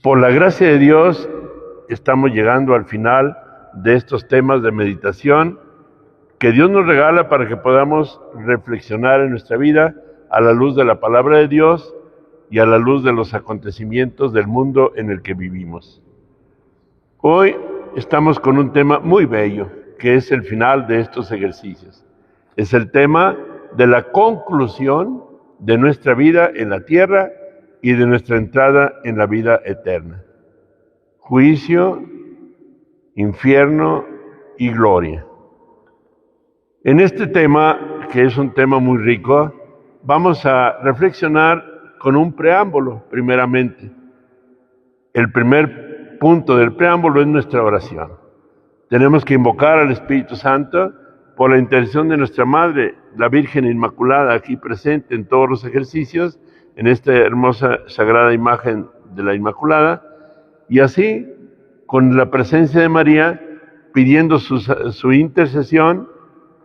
Por la gracia de Dios, estamos llegando al final de estos temas de meditación que Dios nos regala para que podamos reflexionar en nuestra vida a la luz de la palabra de Dios y a la luz de los acontecimientos del mundo en el que vivimos. Hoy estamos con un tema muy bello, que es el final de estos ejercicios. Es el tema de la conclusión de nuestra vida en la tierra y de nuestra entrada en la vida eterna. Juicio, infierno y gloria. En este tema, que es un tema muy rico, vamos a reflexionar con un preámbulo, primeramente. El primer punto del preámbulo es nuestra oración. Tenemos que invocar al Espíritu Santo por la intercesión de nuestra Madre, la Virgen Inmaculada, aquí presente en todos los ejercicios, en esta hermosa sagrada imagen de la Inmaculada, y así, con la presencia de María, pidiendo su intercesión,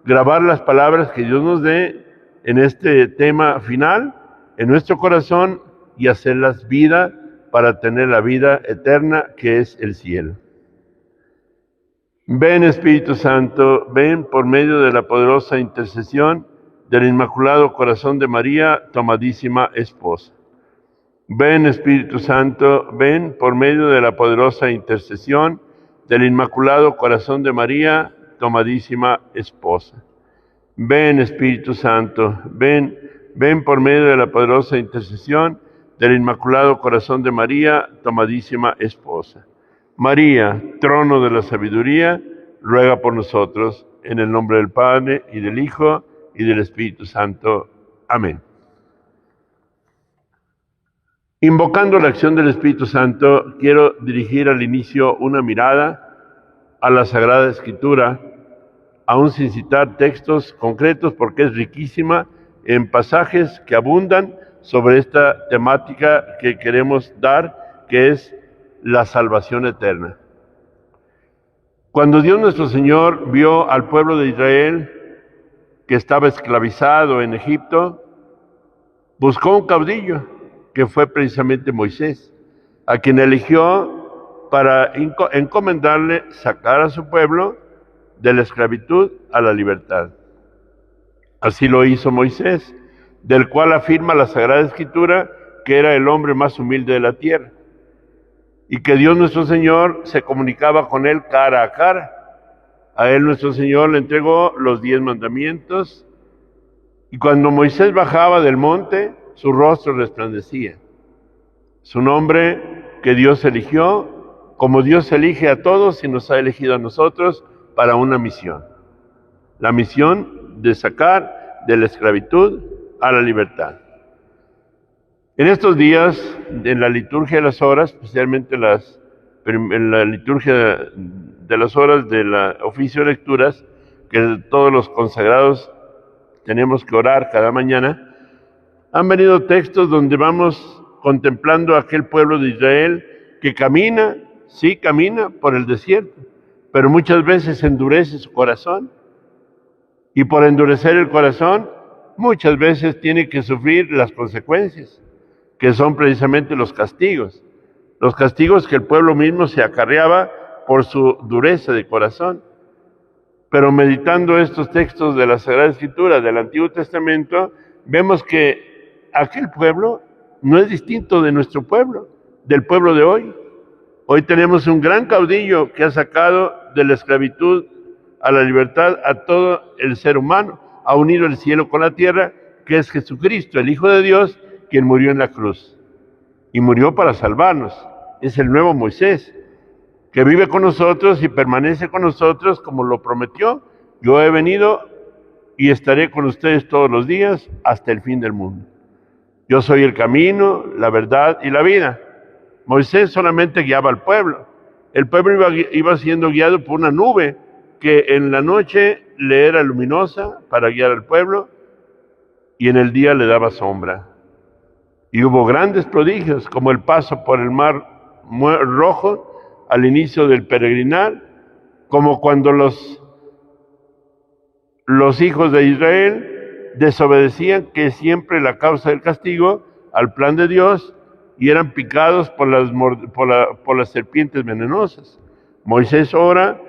grabar las palabras que Dios nos dé en este tema final, en nuestro corazón, y hacerlas vida para tener la vida eterna que es el cielo. Ven, Espíritu Santo, ven por medio de la poderosa intercesión del Inmaculado Corazón de María, tu amadísima esposa. Ven, Espíritu Santo, ven por medio de la poderosa intercesión del Inmaculado Corazón de María, tu amadísima esposa. Ven, Espíritu Santo, ven por medio de la poderosa intercesión del Inmaculado Corazón de María, tu amadísima esposa. María, trono de la sabiduría, ruega por nosotros, en el nombre del Padre, y del Hijo, y del Espíritu Santo. Amén. Invocando la acción del Espíritu Santo, quiero dirigir al inicio una mirada a la Sagrada Escritura, aún sin citar textos concretos, porque es riquísima en pasajes que abundan sobre esta temática que queremos dar, que es la salvación eterna. Cuando Dios nuestro Señor vio al pueblo de Israel que estaba esclavizado en Egipto, buscó un caudillo, que fue precisamente Moisés, a quien eligió para encomendarle sacar a su pueblo de la esclavitud a la libertad. Así lo hizo Moisés, del cual afirma la Sagrada Escritura que era el hombre más humilde de la tierra, y que Dios nuestro Señor se comunicaba con él cara a cara. A él nuestro Señor le entregó los 10 mandamientos, y cuando Moisés bajaba del monte, su rostro resplandecía. Su nombre que Dios eligió, como Dios elige a todos y nos ha elegido a nosotros para una misión. La misión de sacar de la esclavitud a la libertad. En estos días, en la liturgia de las horas, especialmente en la liturgia de las horas del oficio de lecturas, que todos los consagrados tenemos que orar cada mañana, han venido textos donde vamos contemplando a aquel pueblo de Israel que camina por el desierto, pero muchas veces endurece su corazón, y por endurecer el corazón, muchas veces tiene que sufrir las consecuencias, que son precisamente los castigos que el pueblo mismo se acarreaba por su dureza de corazón. Pero meditando estos textos de la Sagrada Escritura del Antiguo Testamento, vemos que aquel pueblo no es distinto de nuestro pueblo, del pueblo de hoy. Hoy tenemos un gran caudillo que ha sacado de la esclavitud a la libertad a todo el ser humano, ha unido el cielo con la tierra, que es Jesucristo, el Hijo de Dios, quien murió en la cruz. Y murió para salvarnos. Es el nuevo Moisés, que vive con nosotros y permanece con nosotros como lo prometió. Yo he venido y estaré con ustedes todos los días hasta el fin del mundo. Yo soy el camino, la verdad y la vida. Moisés solamente guiaba al pueblo. El pueblo iba siendo guiado por una nube que en la noche le era luminosa para guiar al pueblo y en el día le daba sombra. Y hubo grandes prodigios, como el paso por el mar Rojo al inicio del peregrinar, como cuando los hijos de Israel desobedecían, que es siempre la causa del castigo, al plan de Dios, y eran picados por las serpientes venenosas. Moisés ora,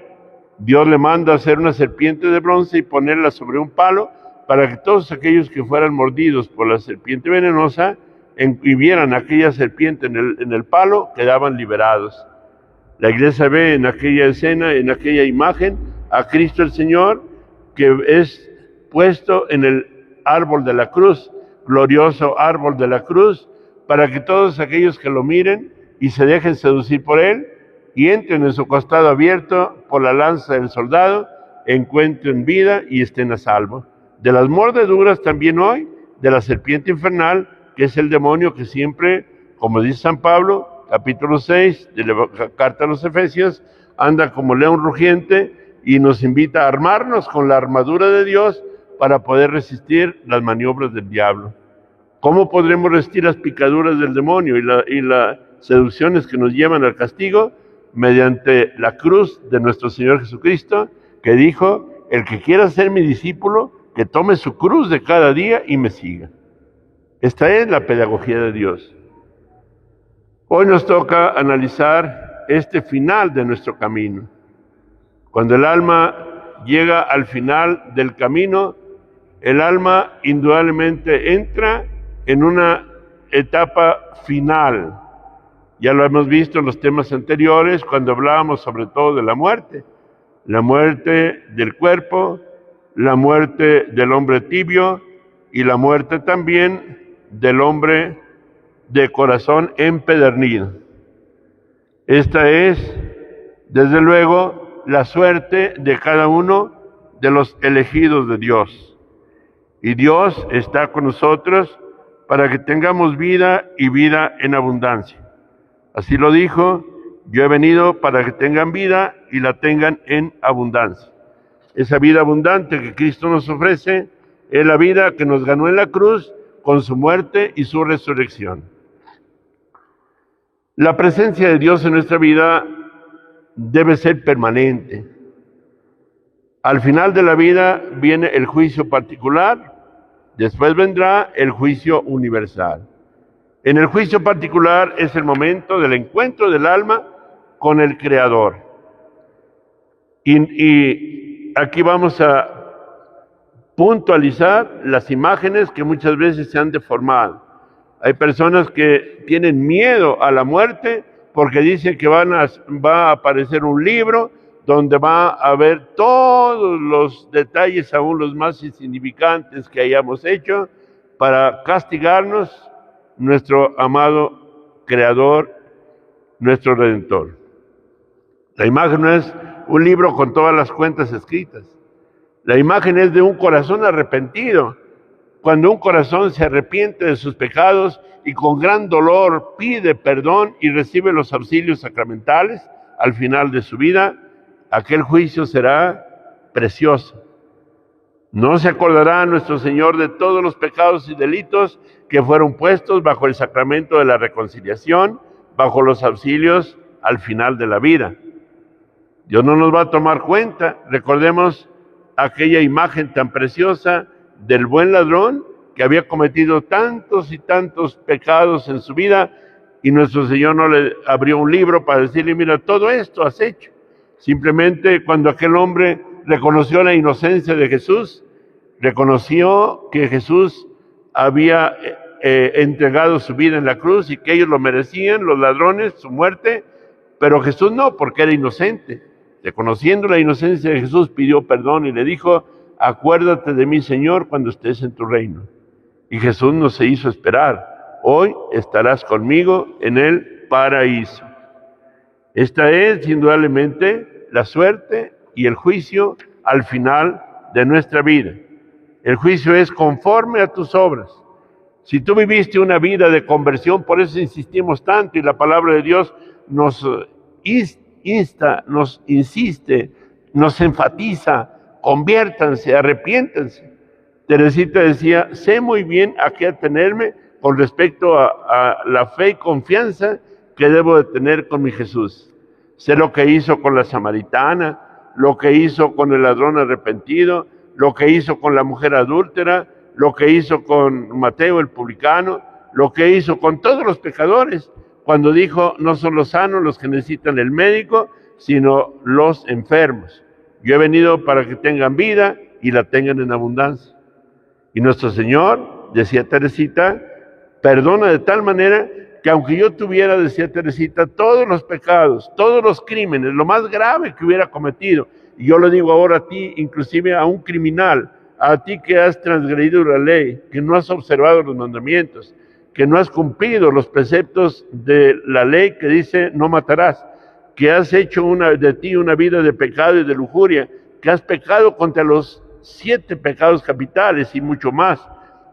Dios le manda hacer una serpiente de bronce y ponerla sobre un palo para que todos aquellos que fueran mordidos por la serpiente venenosa y vieran aquella serpiente en el palo, quedaban liberados. La iglesia ve en aquella escena, en aquella imagen, a Cristo el Señor, que es puesto en el árbol de la cruz, glorioso árbol de la cruz, para que todos aquellos que lo miren y se dejen seducir por él y entren en su costado abierto por la lanza del soldado, encuentren vida y estén a salvo. De las mordeduras también hoy, de la serpiente infernal, que es el demonio que siempre, como dice San Pablo, capítulo 6 de la carta a los Efesios, anda como león rugiente y nos invita a armarnos con la armadura de Dios para poder resistir las maniobras del diablo. ¿Cómo podremos resistir las picaduras del demonio y las seducciones que nos llevan al castigo? Mediante la cruz de nuestro Señor Jesucristo, que dijo: el que quiera ser mi discípulo, que tome su cruz de cada día y me siga. Esta es la pedagogía de Dios. Hoy nos toca analizar este final de nuestro camino. Cuando el alma llega al final del camino, el alma indudablemente entra en una etapa final. Ya lo hemos visto en los temas anteriores, cuando hablábamos sobre todo de la muerte del cuerpo, la muerte del hombre tibio y la muerte también del hombre de corazón empedernido. Esta es, desde luego, la suerte de cada uno de los elegidos de Dios. Y Dios está con nosotros para que tengamos vida y vida en abundancia. Así lo dijo: yo he venido para que tengan vida y la tengan en abundancia. Esa vida abundante que Cristo nos ofrece es la vida que nos ganó en la cruz con su muerte y su resurrección. La presencia de Dios en nuestra vida debe ser permanente. Al final de la vida viene el juicio particular, después vendrá el juicio universal. En el juicio particular es el momento del encuentro del alma con el Creador. Y aquí vamos a puntualizar las imágenes que muchas veces se han deformado. Hay personas que tienen miedo a la muerte porque dicen que va a aparecer un libro donde va a haber todos los detalles, aún los más insignificantes que hayamos hecho, para castigarnos, nuestro amado Creador, nuestro Redentor. La imagen no es un libro con todas las cuentas escritas. La imagen es de un corazón arrepentido. Cuando un corazón se arrepiente de sus pecados y con gran dolor pide perdón y recibe los auxilios sacramentales al final de su vida, aquel juicio será precioso. No se acordará nuestro Señor de todos los pecados y delitos que fueron puestos bajo el sacramento de la reconciliación, bajo los auxilios al final de la vida. Dios no nos va a tomar cuenta. Recordemos aquella imagen tan preciosa del buen ladrón que había cometido tantos y tantos pecados en su vida, y nuestro Señor no le abrió un libro para decirle: mira, todo esto has hecho. Simplemente cuando aquel hombre reconoció la inocencia de Jesús, reconoció que Jesús había entregado su vida en la cruz y que ellos lo merecían, los ladrones, su muerte, pero Jesús no, porque era inocente. Reconociendo la inocencia de Jesús, pidió perdón y le dijo: acuérdate de mí, Señor, cuando estés en tu reino. Y Jesús no se hizo esperar: hoy estarás conmigo en el paraíso. Esta es indudablemente la suerte y el juicio al final de nuestra vida. El juicio es conforme a tus obras. Si tú viviste una vida de conversión, por eso insistimos tanto, y la palabra de Dios nos insta, nos insiste, nos enfatiza: conviértanse, arrepiéntanse. Teresita decía: sé muy bien a qué atenerme con respecto a la fe y confianza que debo de tener con mi Jesús. Sé lo que hizo con la samaritana, lo que hizo con el ladrón arrepentido, lo que hizo con la mujer adúltera, lo que hizo con Mateo el publicano, lo que hizo con todos los pecadores, cuando dijo, no son los sanos los que necesitan el médico, sino los enfermos. Yo he venido para que tengan vida y la tengan en abundancia. Y nuestro Señor, decía Teresita, perdona de tal manera que aunque yo tuviera, decía Teresita, todos los pecados, todos los crímenes, lo más grave que hubiera cometido, y yo lo digo ahora a ti, inclusive a un criminal, a ti que has transgredido la ley, que no has observado los mandamientos, que no has cumplido los preceptos de la ley que dice no matarás, que has hecho de ti una vida de pecado y de lujuria, que has pecado contra los 7 pecados capitales y mucho más.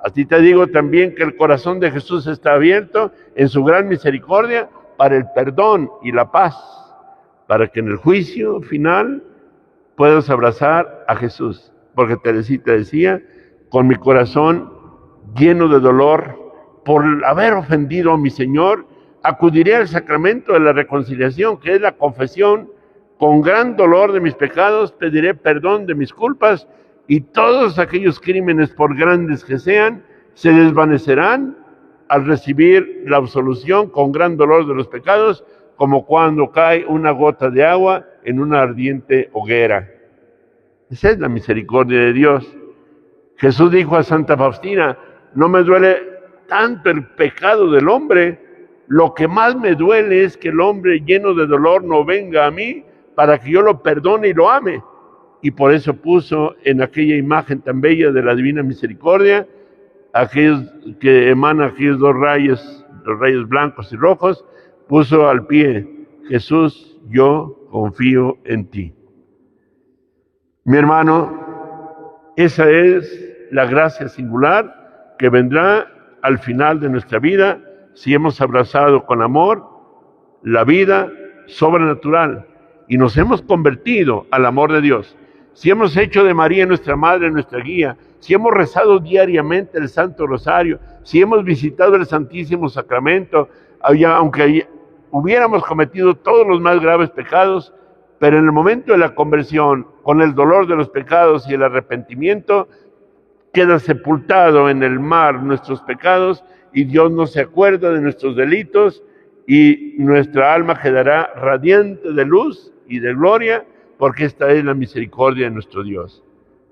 Así te digo también que el corazón de Jesús está abierto en su gran misericordia para el perdón y la paz, para que en el juicio final puedas abrazar a Jesús. Porque Teresita decía, con mi corazón lleno de dolor por haber ofendido a mi Señor, acudiré al sacramento de la reconciliación, que es la confesión. Con gran dolor de mis pecados pediré perdón de mis culpas, y todos aquellos crímenes, por grandes que sean, se desvanecerán al recibir la absolución con gran dolor de los pecados, como cuando cae una gota de agua en una ardiente hoguera. Esa es la misericordia de Dios. Jesús dijo a Santa Faustina, no me duele tanto el pecado del hombre, lo que más me duele es que el hombre lleno de dolor no venga a mí para que yo lo perdone y lo ame. Y por eso puso en aquella imagen tan bella de la Divina Misericordia, aquellos que emanan aquellos dos rayos, los rayos blancos y rojos, puso al pie, Jesús, yo confío en ti. Mi hermano, esa es la gracia singular que vendrá al final de nuestra vida si hemos abrazado con amor la vida sobrenatural y nos hemos convertido al amor de Dios. Si hemos hecho de María nuestra Madre, nuestra guía, si hemos rezado diariamente el Santo Rosario, si hemos visitado el Santísimo Sacramento, aunque hubiéramos cometido todos los más graves pecados, pero en el momento de la conversión, con el dolor de los pecados y el arrepentimiento, queda sepultado en el mar nuestros pecados y Dios no se acuerda de nuestros delitos y nuestra alma quedará radiante de luz y de gloria, porque esta es la misericordia de nuestro Dios.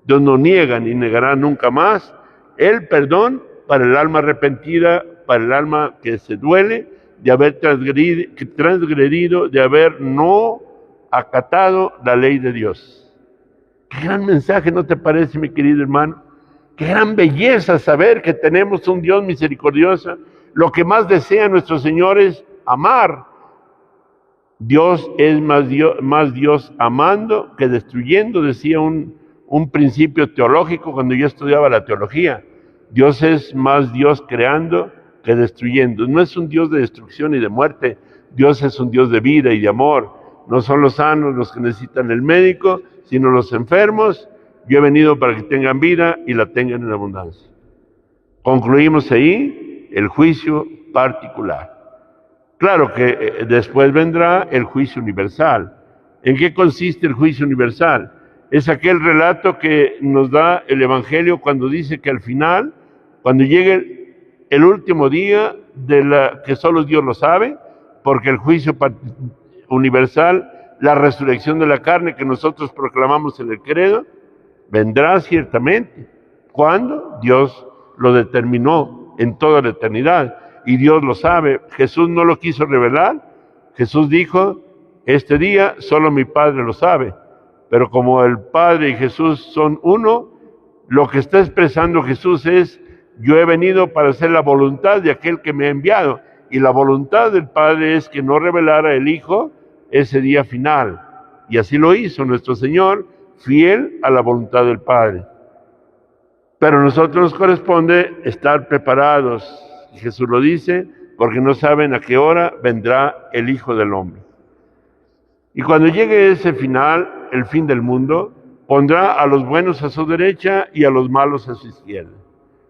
Dios no niega ni negará nunca más el perdón para el alma arrepentida, para el alma que se duele de haber transgredido, de haber no acatado la ley de Dios. Qué gran mensaje, ¿no te parece, mi querido hermano? Qué gran belleza saber que tenemos un Dios misericordioso. Lo que más desea nuestro Señor es amar. Dios es más Dios amando que destruyendo, decía un principio teológico cuando yo estudiaba la teología. Dios es más Dios creando que destruyendo. No es un Dios de destrucción y de muerte. Dios es un Dios de vida y de amor. No son los sanos los que necesitan el médico, sino los enfermos. Yo he venido para que tengan vida y la tengan en abundancia. Concluimos ahí el juicio particular. Claro que después vendrá el juicio universal. ¿En qué consiste el juicio universal? Es aquel relato que nos da el Evangelio cuando dice que al final, cuando llegue el último día que solo Dios lo sabe, porque el juicio universal, la resurrección de la carne que nosotros proclamamos en el credo, vendrá ciertamente. ¿Cuándo? Dios lo determinó en toda la eternidad. Y Dios lo sabe. Jesús no lo quiso revelar. Jesús dijo, este día solo mi Padre lo sabe. Pero como el Padre y Jesús son uno, lo que está expresando Jesús es, yo he venido para hacer la voluntad de aquel que me ha enviado. Y la voluntad del Padre es que no revelara el Hijo ese día final. Y así lo hizo nuestro Señor, fiel a la voluntad del Padre. Pero a nosotros nos corresponde estar preparados. Y Jesús lo dice, porque no saben a qué hora vendrá el Hijo del Hombre. Y cuando llegue ese final, el fin del mundo, pondrá a los buenos a su derecha y a los malos a su izquierda.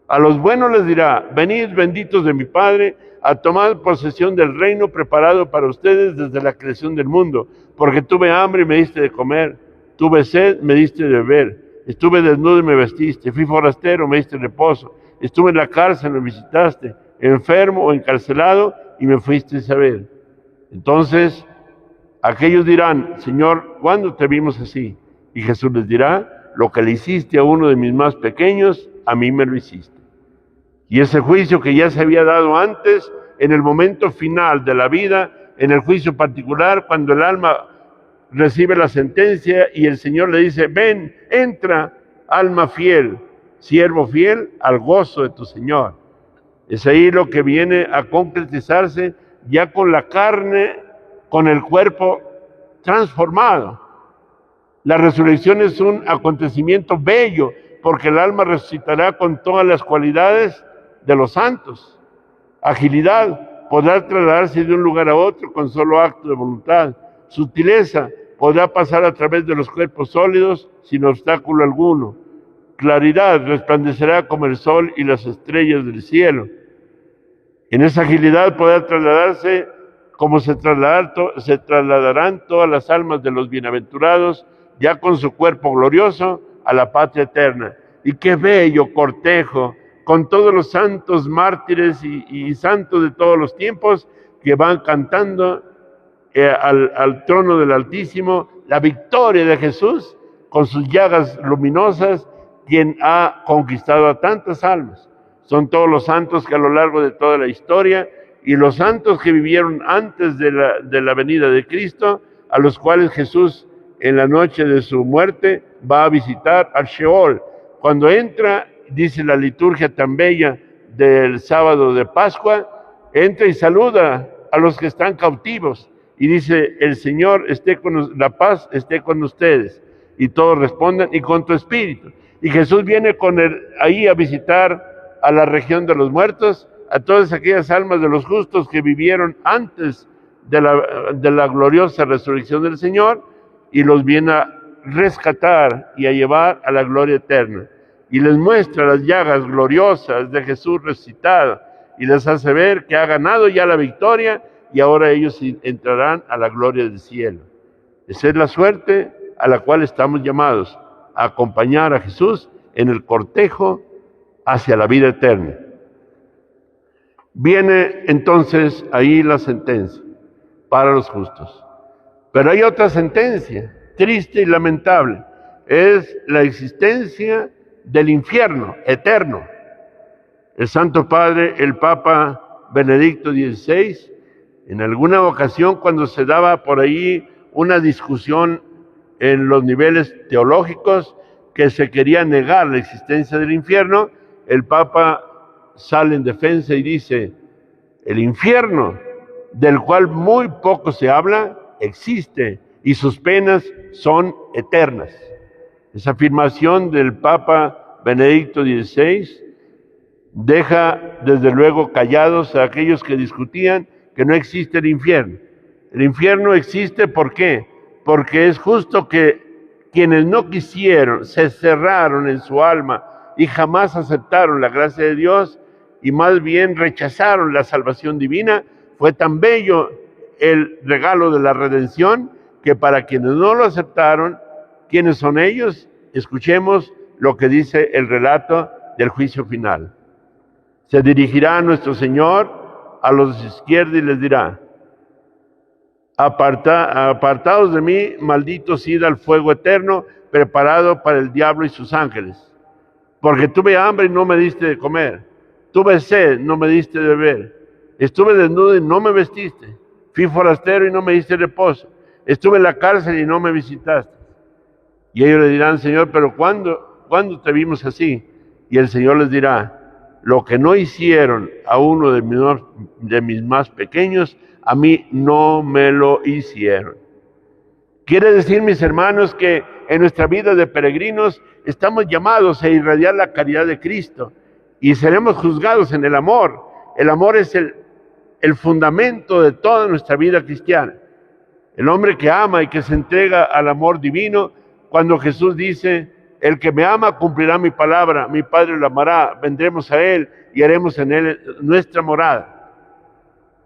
A los buenos les dirá, venid benditos de mi Padre, a tomar posesión del reino preparado para ustedes desde la creación del mundo, porque tuve hambre y me diste de comer, tuve sed, me diste de beber, estuve desnudo y me vestiste, fui forastero, me diste reposo, estuve en la cárcel, me visitaste, enfermo o encarcelado y me fuiste a ver. Entonces, aquellos dirán, Señor, ¿cuándo te vimos así? Y Jesús les dirá, lo que le hiciste a uno de mis más pequeños, a mí me lo hiciste. Y ese juicio que ya se había dado antes, en el momento final de la vida, en el juicio particular, cuando el alma recibe la sentencia y el Señor le dice, ven, entra, alma fiel, siervo fiel, al gozo de tu Señor. Es ahí lo que viene a concretizarse ya con la carne, con el cuerpo transformado. La resurrección es un acontecimiento bello, porque el alma resucitará con todas las cualidades de los santos. Agilidad, podrá trasladarse de un lugar a otro con solo acto de voluntad. Sutileza, podrá pasar a través de los cuerpos sólidos sin obstáculo alguno. Claridad, resplandecerá como el sol y las estrellas del cielo. En esa agilidad podrá trasladarse como se trasladarán todas las almas de los bienaventurados, ya con su cuerpo glorioso, a la patria eterna. Y qué bello cortejo, con todos los santos mártires y santos de todos los tiempos que van cantando al trono del Altísimo la victoria de Jesús con sus llagas luminosas, quien ha conquistado a tantas almas. Son todos los santos que a lo largo de toda la historia y los santos que vivieron antes de la venida de Cristo, a los cuales Jesús en la noche de su muerte va a visitar al Sheol. Cuando entra, dice la liturgia tan bella del sábado de Pascua, entra y saluda a los que están cautivos y dice, el Señor esté con la paz esté con ustedes. Y todos respondan, y con tu espíritu. Y Jesús viene con ahí a visitar a la región de los muertos, a todas aquellas almas de los justos que vivieron antes de la gloriosa resurrección del Señor, y los viene a rescatar y a llevar a la gloria eterna. Y les muestra las llagas gloriosas de Jesús resucitado, y les hace ver que ha ganado ya la victoria, y ahora ellos entrarán a la gloria del cielo. Esa es la suerte a la cual estamos llamados, a acompañar a Jesús en el cortejo hacia la vida eterna. Viene entonces ahí la sentencia para los justos. Pero hay otra sentencia, triste y lamentable, es la existencia del infierno eterno. El Santo Padre, el Papa Benedicto XVI, en alguna ocasión cuando se daba por ahí una discusión en los niveles teológicos que se quería negar la existencia del infierno, el Papa sale en defensa y dice, el infierno, del cual muy poco se habla, existe y sus penas son eternas. Esa afirmación del Papa Benedicto XVI deja desde luego callados a aquellos que discutían que no existe el infierno. El infierno existe, ¿por qué? Porque es justo que quienes no quisieron, se cerraron en su alma y jamás aceptaron la gracia de Dios y más bien rechazaron la salvación divina. Fue tan bello el regalo de la redención que para quienes no lo aceptaron, ¿quiénes son ellos? Escuchemos lo que dice el relato del juicio final. Se dirigirá a nuestro Señor a los de izquierda y les dirá, apartados de mí, malditos, id al fuego eterno, preparado para el diablo y sus ángeles. Porque tuve hambre y no me diste de comer, tuve sed, no me diste de beber, estuve desnudo y no me vestiste, fui forastero y no me diste reposo, estuve en la cárcel y no me visitaste. Y ellos le dirán, Señor, pero ¿cuándo te vimos así? Y el Señor les dirá, lo que no hicieron a uno de mis más pequeños, a mí no me lo hicieron. Quiere decir, mis hermanos, que en nuestra vida de peregrinos estamos llamados a irradiar la caridad de Cristo y seremos juzgados en el amor. El amor es el fundamento de toda nuestra vida cristiana. El hombre que ama y que se entrega al amor divino, cuando Jesús dice, el que me ama cumplirá mi palabra, mi Padre lo amará, vendremos a Él y haremos en Él nuestra morada.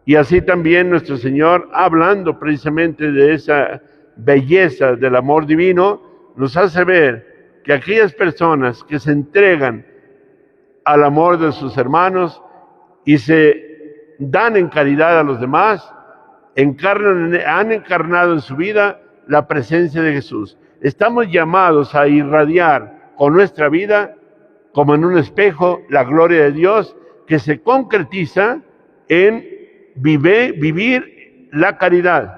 Y así también nuestro Señor, hablando precisamente de esa belleza del amor divino, nos hace ver que aquellas personas que se entregan al amor de sus hermanos y se dan en caridad a los demás, han encarnado en su vida la presencia de Jesús. Estamos llamados a irradiar con nuestra vida, como en un espejo, la gloria de Dios que se concretiza en vivir la caridad.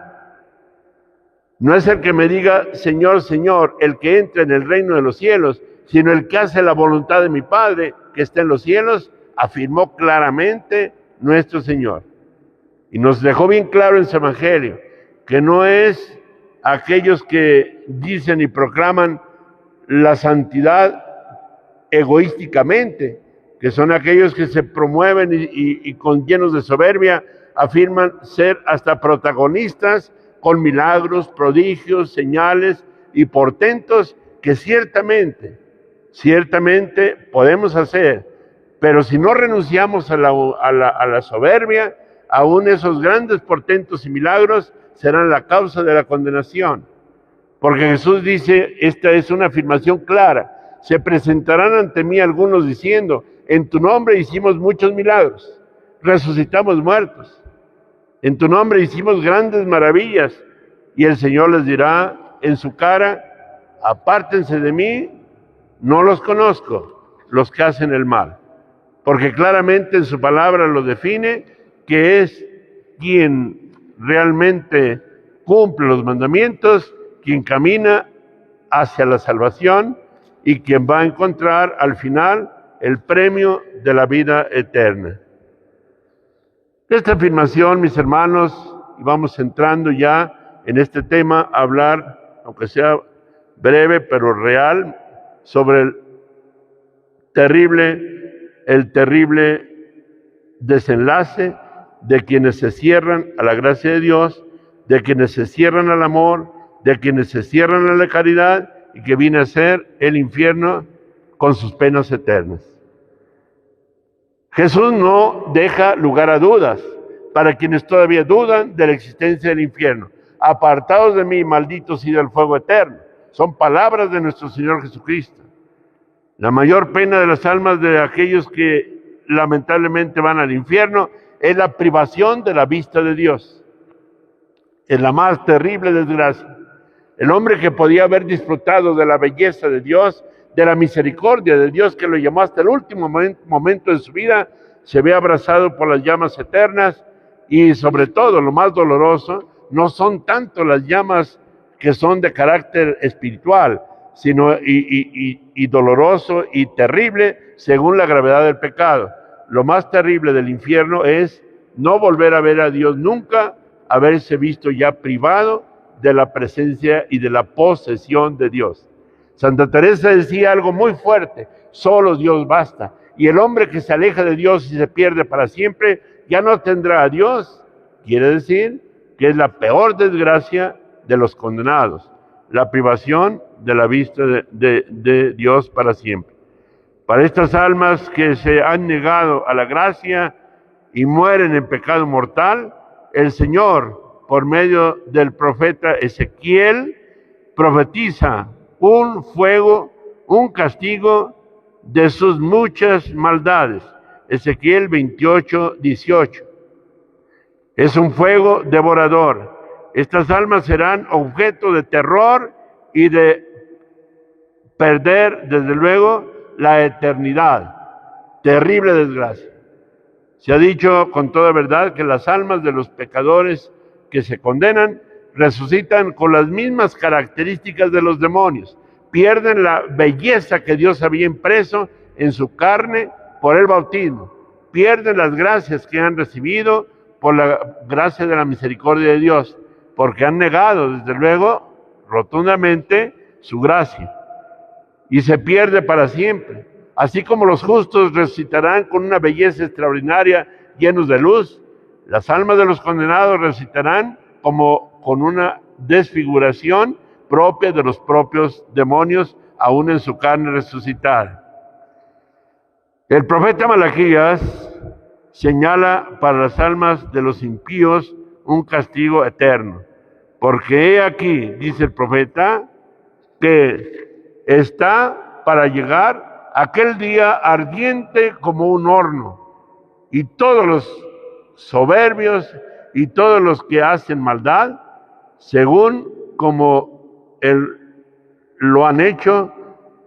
No es el que me diga, Señor, Señor, el que entra en el reino de los cielos, sino el que hace la voluntad de mi Padre que está en los cielos, afirmó claramente nuestro Señor. Y nos dejó bien claro en su Evangelio, que no es aquellos que dicen y proclaman la santidad egoísticamente, que son aquellos que se promueven y con llenos de soberbia afirman ser hasta protagonistas con milagros, prodigios, señales y portentos que ciertamente podemos hacer, pero si no renunciamos a la soberbia, aún esos grandes portentos y milagros serán la causa de la condenación. Porque Jesús dice, esta es una afirmación clara, se presentarán ante mí algunos diciendo, en tu nombre hicimos muchos milagros, resucitamos muertos, en tu nombre hicimos grandes maravillas, y el Señor les dirá en su cara, apártense de mí, no los conozco, los que hacen el mal. Porque claramente en su palabra lo define, que es quien realmente cumple los mandamientos, quien camina hacia la salvación y quien va a encontrar al final el premio de la vida eterna. Esta afirmación, mis hermanos, y vamos entrando ya en este tema a hablar, aunque sea breve pero real, sobre el terrible desenlace de quienes se cierran a la gracia de Dios, de quienes se cierran al amor, de quienes se cierran a la caridad y que viene a ser el infierno con sus penas eternas. Jesús no deja lugar a dudas para quienes todavía dudan de la existencia del infierno. Apartados de mí, malditos, y del fuego eterno. Son palabras de nuestro Señor Jesucristo. La mayor pena de las almas de aquellos que lamentablemente van al infierno es la privación de la vista de Dios. Es la más terrible desgracia. El hombre que podía haber disfrutado de la belleza de Dios, de la misericordia de Dios que lo llamó hasta el último momento de su vida, se ve abrazado por las llamas eternas y sobre todo lo más doloroso, no son tanto las llamas que son de carácter espiritual, sino y doloroso y terrible según la gravedad del pecado. Lo más terrible del infierno es no volver a ver a Dios nunca, haberse visto ya privado de la presencia y de la posesión de Dios. Santa Teresa decía algo muy fuerte, solo Dios basta. Y el hombre que se aleja de Dios y se pierde para siempre, ya no tendrá a Dios. Quiere decir que es la peor desgracia de los condenados, la privación de la vista de Dios para siempre. Para estas almas que se han negado a la gracia y mueren en pecado mortal, el Señor, por medio del profeta Ezequiel, profetiza un fuego, un castigo de sus muchas maldades. Ezequiel 28:18. Es un fuego devorador. Estas almas serán objeto de terror y de perder, desde luego, la eternidad. Terrible desgracia. Se ha dicho con toda verdad que las almas de los pecadores que se condenan resucitan con las mismas características de los demonios. Pierden la belleza que Dios había impreso en su carne por el bautismo. Pierden las gracias que han recibido por la gracia de la misericordia de Dios, porque han negado, desde luego, rotundamente su gracia. Y se pierde para siempre. Así como los justos resucitarán con una belleza extraordinaria, llenos de luz, las almas de los condenados resucitarán como con una desfiguración propia de los propios demonios, aún en su carne resucitada. El profeta Malaquías señala para las almas de los impíos un castigo eterno. Porque he aquí, dice el profeta, que está para llegar aquel día ardiente como un horno, y todos los soberbios y todos los que hacen maldad, según como lo han hecho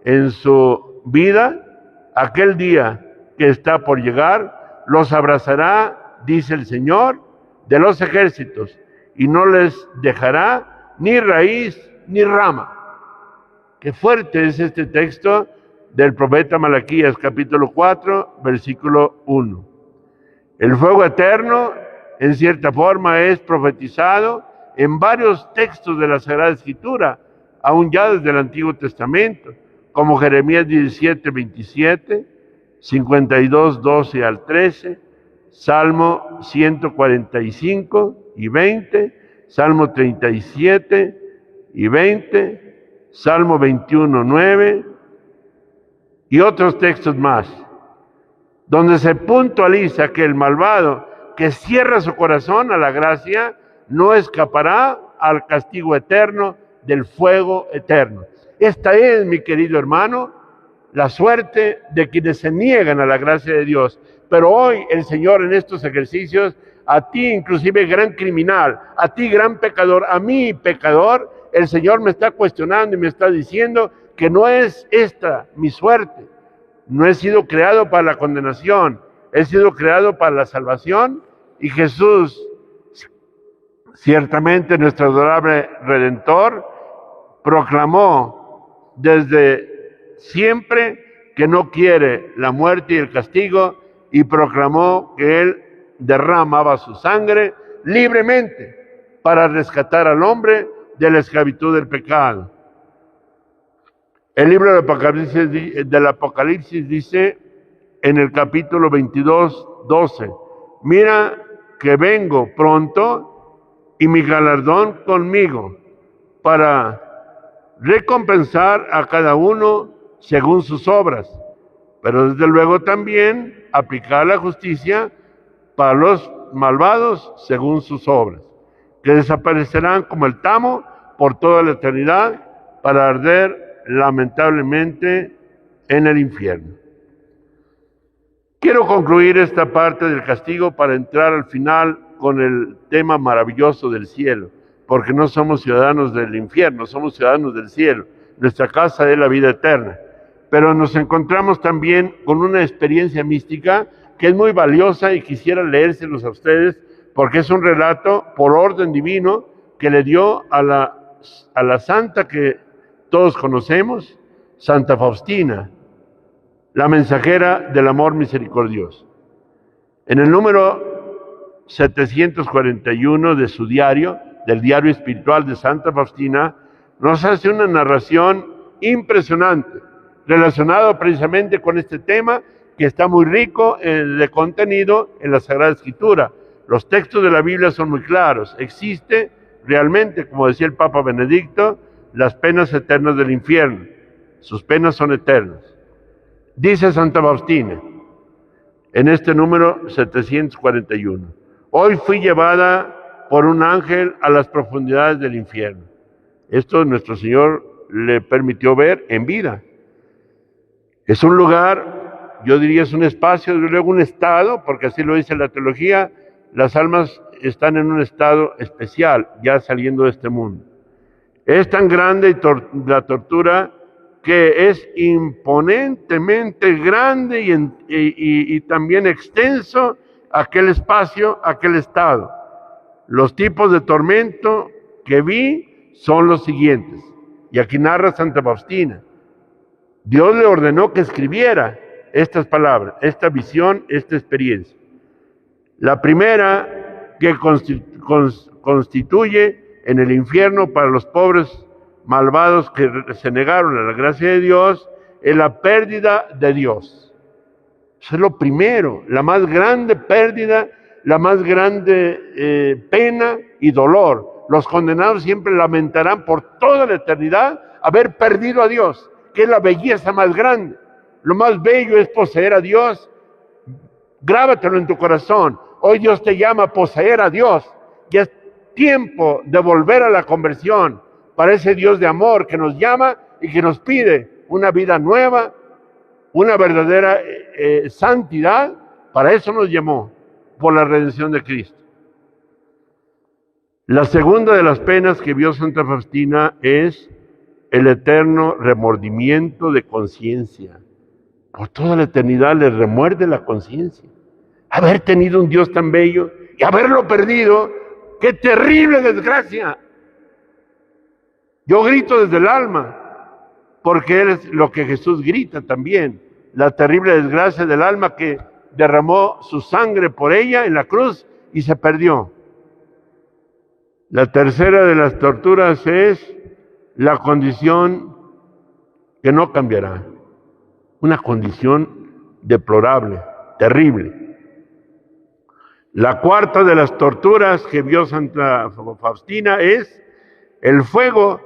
en su vida, aquel día que está por llegar, los abrazará, dice el Señor de los ejércitos, y no les dejará ni raíz ni rama. Qué fuerte es este texto del profeta Malaquías, capítulo 4, versículo 1. El fuego eterno, en cierta forma, es profetizado en varios textos de la Sagrada Escritura, aún ya desde el Antiguo Testamento, como Jeremías 17, 27, 52, 12 al 13, Salmo 145 y 20, Salmo 37 y 20, Salmo 21, 9 y otros textos más, donde se puntualiza que el malvado que cierra su corazón a la gracia no escapará al castigo eterno del fuego eterno. Esta es, mi querido hermano, la suerte de quienes se niegan a la gracia de Dios. Pero hoy el Señor en estos ejercicios, a ti inclusive gran criminal, a ti gran pecador, a mí pecador, el Señor me está cuestionando y me está diciendo que no es esta mi suerte. No he sido creado para la condenación, he sido creado para la salvación, y Jesús, ciertamente nuestro adorable Redentor, proclamó desde siempre que no quiere la muerte y el castigo, y proclamó que Él derramaba su sangre libremente para rescatar al hombre de la esclavitud del pecado. El libro del Apocalipsis dice en el capítulo 22, 12, mira que vengo pronto y mi galardón conmigo para recompensar a cada uno según sus obras, pero desde luego también aplicar la justicia para los malvados según sus obras, que desaparecerán como el tamo por toda la eternidad para arder lamentablemente en el infierno. Quiero concluir esta parte del castigo para entrar al final con el tema maravilloso del cielo, porque no somos ciudadanos del infierno, somos ciudadanos del cielo. Nuestra casa es la vida eterna. Pero nos encontramos también con una experiencia mística que es muy valiosa y quisiera leérselos a ustedes, porque es un relato por orden divino que le dio a la santa que todos conocemos, Santa Faustina, la mensajera del amor misericordioso. En el número 741 de su diario, del diario espiritual de Santa Faustina, nos hace una narración impresionante, relacionado precisamente con este tema que está muy rico de contenido en la Sagrada Escritura. Los textos de la Biblia son muy claros. Existe realmente, como decía el Papa Benedicto, las penas eternas del infierno. Sus penas son eternas. Dice Santa Faustina, en este número 741, hoy fui llevada por un ángel a las profundidades del infierno. Esto nuestro Señor le permitió ver en vida. Es un lugar, yo diría es un espacio, luego un estado, porque así lo dice la teología, las almas están en un estado especial, ya saliendo de este mundo. Es tan grande la tortura que es imponentemente grande y también extenso aquel espacio, aquel estado. Los tipos de tormento que vi son los siguientes, y aquí narra Santa Faustina. Dios le ordenó que escribiera estas palabras, esta visión, esta experiencia. La primera que constituye en el infierno para los pobres malvados que se negaron a la gracia de Dios es la pérdida de Dios. Eso es lo primero, la más grande pérdida, la más grande pena y dolor. Los condenados siempre lamentarán por toda la eternidad haber perdido a Dios, que es la belleza más grande. Lo más bello es poseer a Dios. Grábatelo en tu corazón. Hoy Dios te llama a poseer a Dios. Ya es tiempo de volver a la conversión para ese Dios de amor que nos llama y que nos pide una vida nueva, una verdadera santidad Para eso nos llamó, por la redención de Cristo. La segunda de las penas que vio Santa Faustina es el eterno remordimiento de conciencia. Por toda la eternidad le remuerde la conciencia. Haber tenido un Dios tan bello y haberlo perdido, ¡qué terrible desgracia! Yo grito desde el alma, porque es lo que Jesús grita también, la terrible desgracia del alma que derramó su sangre por ella en la cruz y se perdió. La tercera de las torturas es la condición que no cambiará, una condición deplorable, terrible. La cuarta de las torturas que vio Santa Faustina es el fuego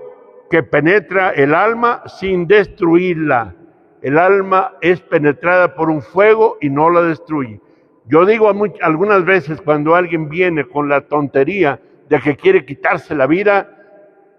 que penetra el alma sin destruirla. El alma es penetrada por un fuego y no la destruye. Yo digo algunas veces cuando alguien viene con la tontería de que quiere quitarse la vida,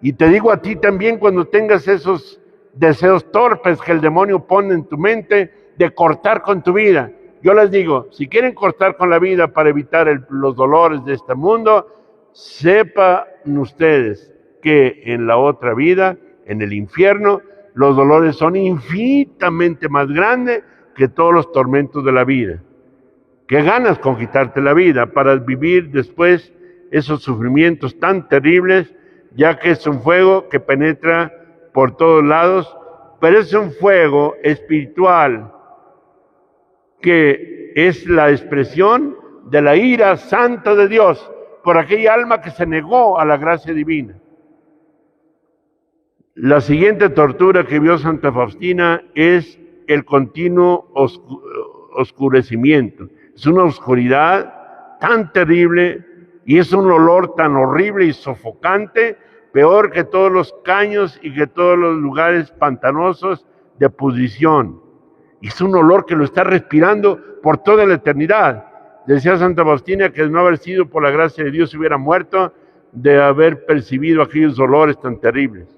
y te digo a ti también cuando tengas esos deseos torpes que el demonio pone en tu mente de cortar con tu vida. Yo les digo, si quieren cortar con la vida para evitar los dolores de este mundo, sepan ustedes que en la otra vida, en el infierno, los dolores son infinitamente más grandes que todos los tormentos de la vida. ¿Qué ganas con quitarte la vida para vivir después esos sufrimientos tan terribles, ya que es un fuego que penetra por todos lados, pero es un fuego espiritual que es la expresión de la ira santa de Dios por aquella alma que se negó a la gracia divina. La siguiente tortura que vio Santa Faustina es el continuo oscurecimiento. Es una oscuridad tan terrible y es un olor tan horrible y sofocante, peor que todos los caños y que todos los lugares pantanosos de pudrición. Y es un olor que lo está respirando por toda la eternidad. Decía Santa Faustina que de no haber sido por la gracia de Dios hubiera muerto de haber percibido aquellos olores tan terribles.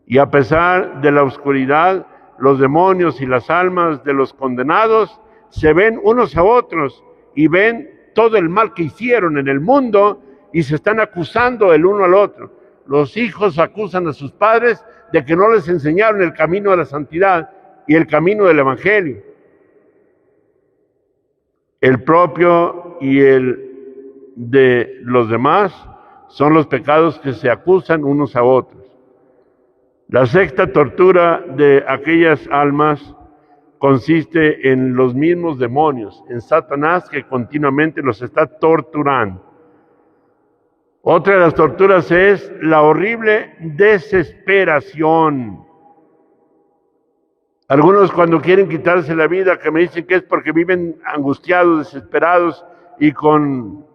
Y a pesar de la oscuridad, los demonios y las almas de los condenados se ven unos a otros y ven todo el mal que hicieron en el mundo y se están acusando el uno al otro. Los hijos acusan a sus padres de que no les enseñaron el camino de la santidad y el camino del evangelio. El propio y el de los demás son los pecados que se acusan unos a otros. La sexta tortura de aquellas almas consiste en los mismos demonios, en Satanás que continuamente los está torturando. Otra de las torturas es la horrible desesperación. Algunos cuando quieren quitarse la vida, que me dicen que es porque viven angustiados, desesperados y con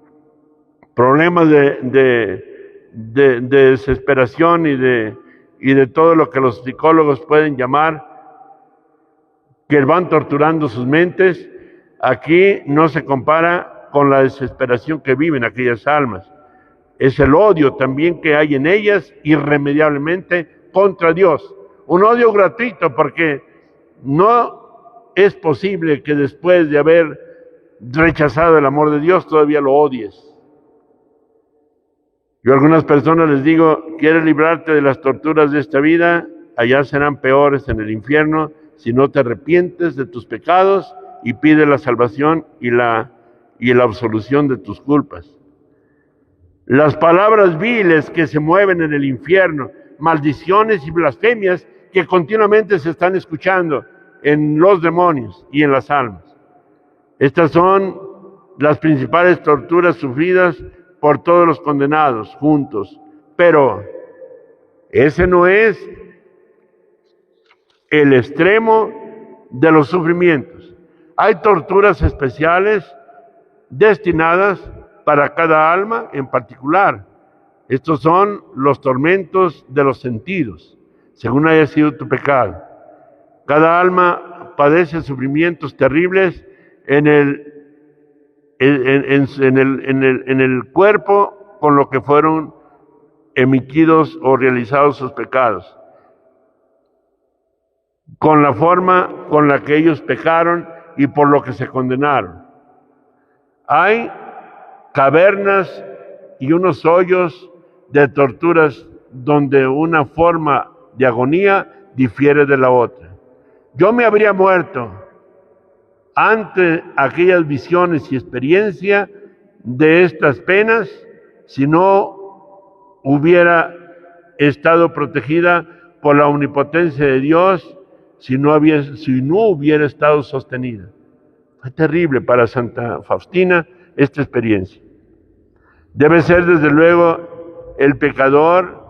problemas de desesperación y de todo lo que los psicólogos pueden llamar, que van torturando sus mentes. Aquí no se compara con la desesperación que viven aquellas almas. Es el odio también que hay en ellas irremediablemente contra Dios. Un odio gratuito porque no es posible que después de haber rechazado el amor de Dios todavía lo odies. Yo a algunas personas les digo, ¿quieres librarte de las torturas de esta vida? Allá serán peores en el infierno si no te arrepientes de tus pecados y pides la salvación y la absolución de tus culpas. Las palabras viles que se mueven en el infierno, maldiciones y blasfemias que continuamente se están escuchando en los demonios y en las almas. Estas son las principales torturas sufridas por todos los condenados juntos, pero ese no es el extremo de los sufrimientos. Hay torturas especiales destinadas para cada alma en particular. Estos son los tormentos de los sentidos, según haya sido tu pecado. Cada alma padece sufrimientos terribles en el cuerpo con lo que fueron emitidos o realizados sus pecados, con la forma con la que ellos pecaron y por lo que se condenaron. Hay cavernas y unos hoyos de torturas donde una forma de agonía difiere de la otra. Yo me habría muerto ante aquellas visiones y experiencia de estas penas si no hubiera estado protegida por la omnipotencia de Dios, si no hubiera estado sostenida. Fue terrible para Santa Faustina esta experiencia. Debe ser desde luego el pecador,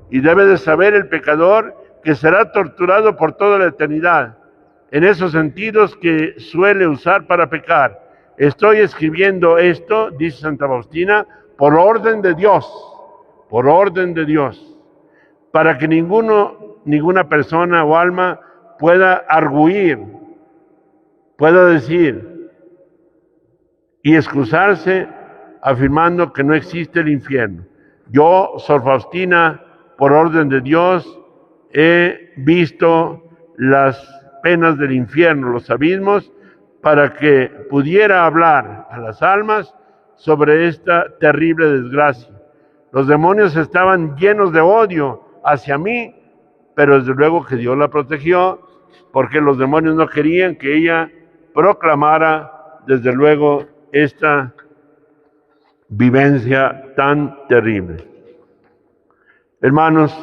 y debe de saber el pecador que será torturado por toda la eternidad, en esos sentidos que suele usar para pecar. Estoy escribiendo esto, dice Santa Faustina, por orden de Dios, para que ninguna persona o alma pueda arguir, pueda decir y excusarse afirmando que no existe el infierno. Yo, Sor Faustina, por orden de Dios, he visto las penas del infierno, los abismos, para que pudiera hablar a las almas sobre esta terrible desgracia. Los demonios estaban llenos de odio hacia mí, pero desde luego que Dios la protegió, porque los demonios no querían que ella proclamara, desde luego, esta vivencia tan terrible. Hermanos,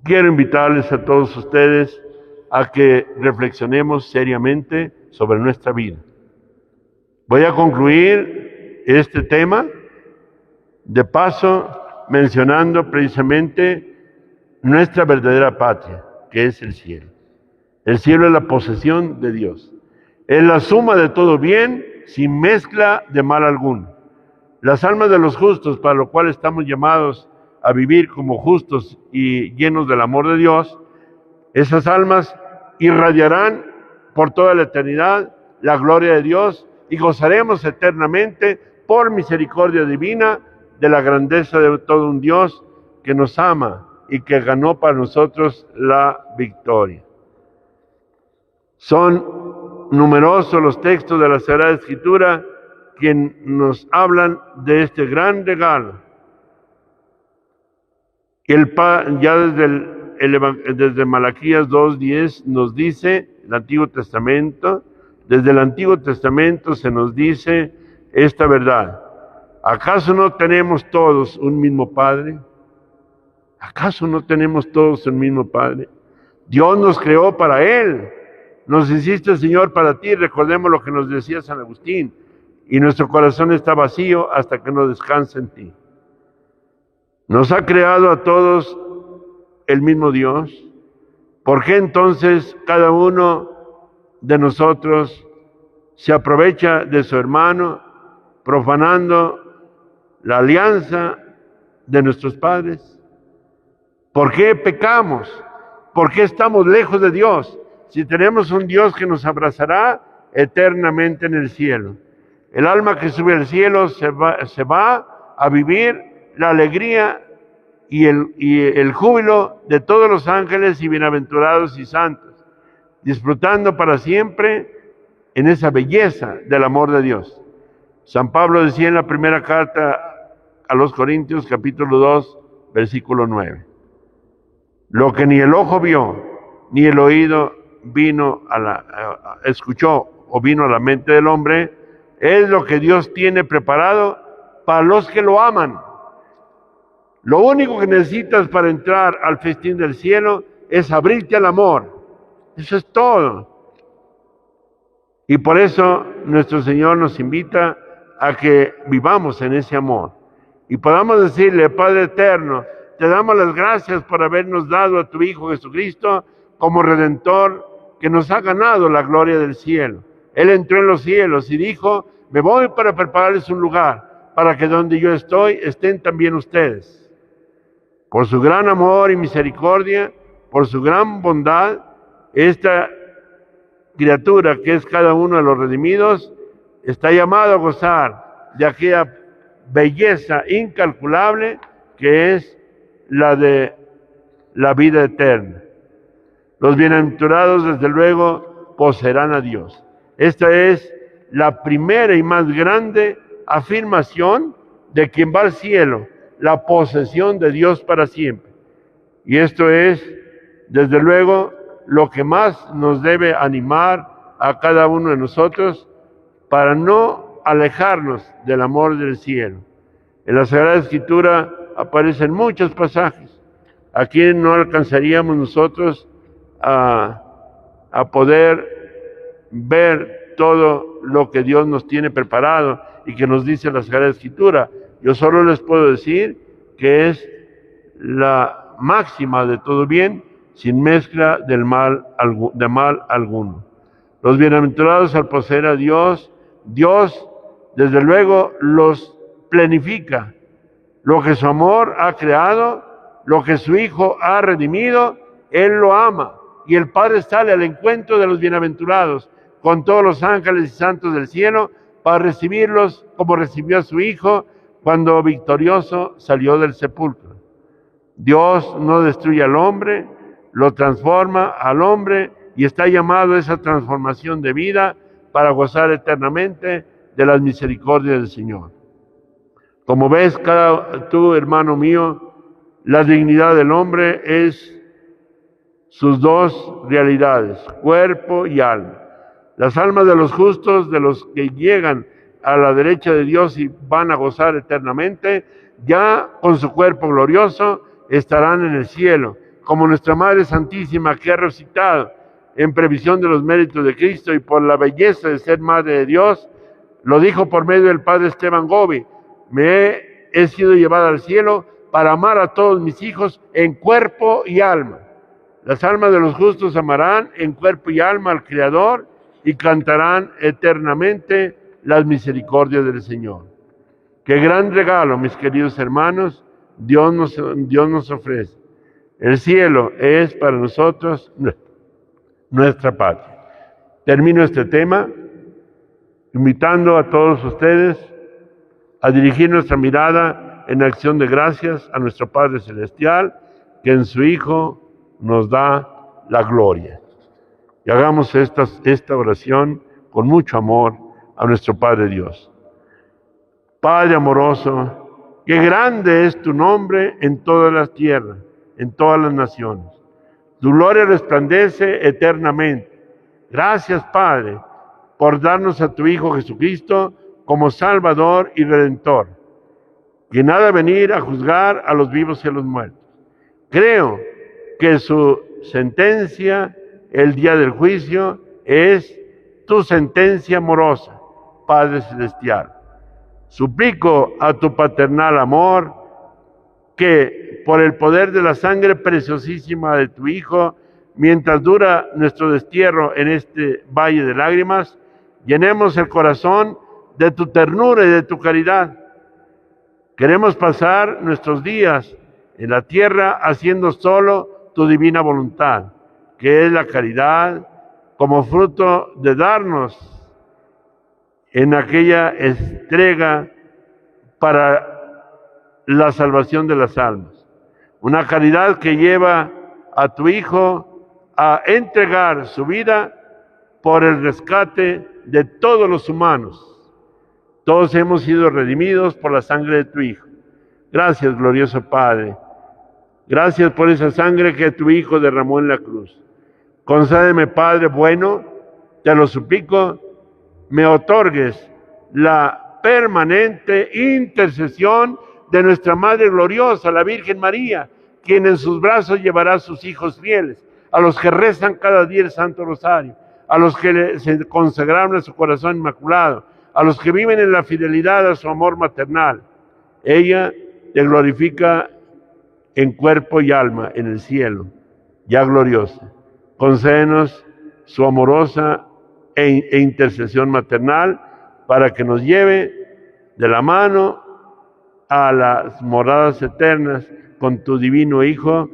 quiero invitarles a todos ustedes a que reflexionemos seriamente sobre nuestra vida. Voy a concluir este tema, de paso, mencionando precisamente nuestra verdadera patria, que es el cielo. El cielo es la posesión de Dios. Es la suma de todo bien, sin mezcla de mal alguno. Las almas de los justos, para lo cual estamos llamados a vivir como justos y llenos del amor de Dios, esas almas irradiarán por toda la eternidad la gloria de Dios y gozaremos eternamente por misericordia divina de la grandeza de todo un Dios que nos ama y que ganó para nosotros la victoria. Son numerosos los textos de la Sagrada Escritura que nos hablan de este gran regalo. Ya desde Malaquías 2:10 nos dice, el Antiguo Testamento, desde el Antiguo Testamento se nos dice esta verdad. ¿Acaso no tenemos todos un mismo Padre? ¿Acaso no tenemos todos un mismo Padre? Dios nos creó para Él. Nos hiciste, Señor, para ti. Recordemos lo que nos decía San Agustín. Y nuestro corazón está vacío hasta que no descanse en ti. Nos ha creado a todos el mismo Dios. ¿Por qué entonces cada uno de nosotros se aprovecha de su hermano, profanando la alianza de nuestros padres? ¿Por qué pecamos? ¿Por qué estamos lejos de Dios? Si tenemos un Dios que nos abrazará eternamente en el cielo. El alma que sube al cielo se va a vivir la alegría y el júbilo de todos los ángeles y bienaventurados y santos, disfrutando para siempre en esa belleza del amor de Dios. San Pablo decía en la primera carta a los Corintios, capítulo 2, versículo 9. Lo que ni el ojo vio, ni el oído escuchó o vino a la mente del hombre, es lo que Dios tiene preparado para los que lo aman. Lo único que necesitas para entrar al festín del cielo es abrirte al amor. Eso es todo. Y por eso nuestro Señor nos invita a que vivamos en ese amor. Y podamos decirle, Padre eterno, te damos las gracias por habernos dado a tu Hijo Jesucristo como Redentor, que nos ha ganado la gloria del cielo. Él entró en los cielos y dijo, me voy para prepararles un lugar, para que donde yo estoy estén también ustedes. Por su gran amor y misericordia, por su gran bondad, esta criatura que es cada uno de los redimidos, está llamado a gozar de aquella belleza incalculable que es la de la vida eterna. Los bienaventurados, desde luego, poseerán a Dios. Esta es la primera y más grande afirmación de quien va al cielo, la posesión de Dios para siempre. Y esto es, desde luego, lo que más nos debe animar a cada uno de nosotros para no alejarnos del amor del cielo. En la Sagrada Escritura aparecen muchos pasajes. Aquí no alcanzaríamos nosotros a poder ver todo lo que Dios nos tiene preparado y que nos dice la Sagrada Escritura. Yo solo les puedo decir que es la máxima de todo bien, sin mezcla de mal alguno. Los bienaventurados al poseer a Dios, Dios desde luego los plenifica. Lo que su amor ha creado, lo que su Hijo ha redimido, Él lo ama. Y el Padre sale al encuentro de los bienaventurados con todos los ángeles y santos del cielo para recibirlos como recibió a su Hijo cuando victorioso salió del sepulcro. Dios no destruye al hombre, lo transforma al hombre y está llamado a esa transformación de vida para gozar eternamente de las misericordias del Señor. Como ves, tú, hermano mío, la dignidad del hombre es sus dos realidades, cuerpo y alma. Las almas de los justos, de los que llegan a la derecha de Dios y van a gozar eternamente, ya con su cuerpo glorioso estarán en el cielo, como nuestra Madre Santísima, que ha resucitado en previsión de los méritos de Cristo y por la belleza de ser Madre de Dios, lo dijo por medio del Padre Esteban Gobi: he sido llevada al cielo para amar a todos mis hijos en cuerpo y alma. Las almas de los justos amarán en cuerpo y alma al Creador y cantarán eternamente las misericordias del Señor. Qué gran regalo, mis queridos hermanos, Dios nos ofrece. El cielo es para nosotros nuestra patria. Termino este tema invitando a todos ustedes a dirigir nuestra mirada en acción de gracias a nuestro Padre Celestial, que en su Hijo nos da la gloria. Y hagamos esta oración con mucho amor a nuestro Padre Dios. Padre amoroso, qué grande es tu nombre en todas las tierras, en todas las naciones. Tu gloria resplandece eternamente. Gracias, Padre, por darnos a tu Hijo Jesucristo como Salvador y Redentor, quien ha de venir a juzgar a los vivos y a los muertos. Creo que su sentencia, el día del juicio, es tu sentencia amorosa, Padre Celestial. Suplico a tu paternal amor que, por el poder de la sangre preciosísima de tu Hijo, mientras dura nuestro destierro en este valle de lágrimas, llenemos el corazón de tu ternura y de tu caridad. Queremos pasar nuestros días en la tierra haciendo solo tu divina voluntad, que es la caridad, como fruto de darnos en aquella entrega para la salvación de las almas. Una caridad que lleva a tu Hijo a entregar su vida por el rescate de todos los humanos. Todos hemos sido redimidos por la sangre de tu Hijo. Gracias, glorioso Padre. Gracias por esa sangre que tu Hijo derramó en la cruz. Concédeme, Padre bueno, te lo suplico, me otorgues la permanente intercesión de nuestra Madre gloriosa, la Virgen María, quien en sus brazos llevará a sus hijos fieles, a los que rezan cada día el Santo Rosario, a los que se consagraron a su corazón inmaculado, a los que viven en la fidelidad a su amor maternal. Ella te glorifica en cuerpo y alma en el cielo, ya gloriosa. Concédenos su amorosa e intercesión maternal para que nos lleve de la mano a las moradas eternas con tu divino Hijo,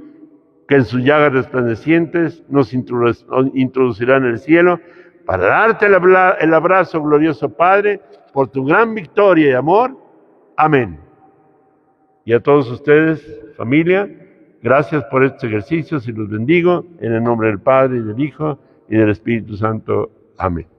que en sus llagas resplandecientes nos introducirá en el cielo, para darte el abrazo, glorioso Padre, por tu gran victoria y amor. Amén. Y a todos ustedes, familia, gracias por estos ejercicios y los bendigo en el nombre del Padre, y del Hijo, y del Espíritu Santo. Amén.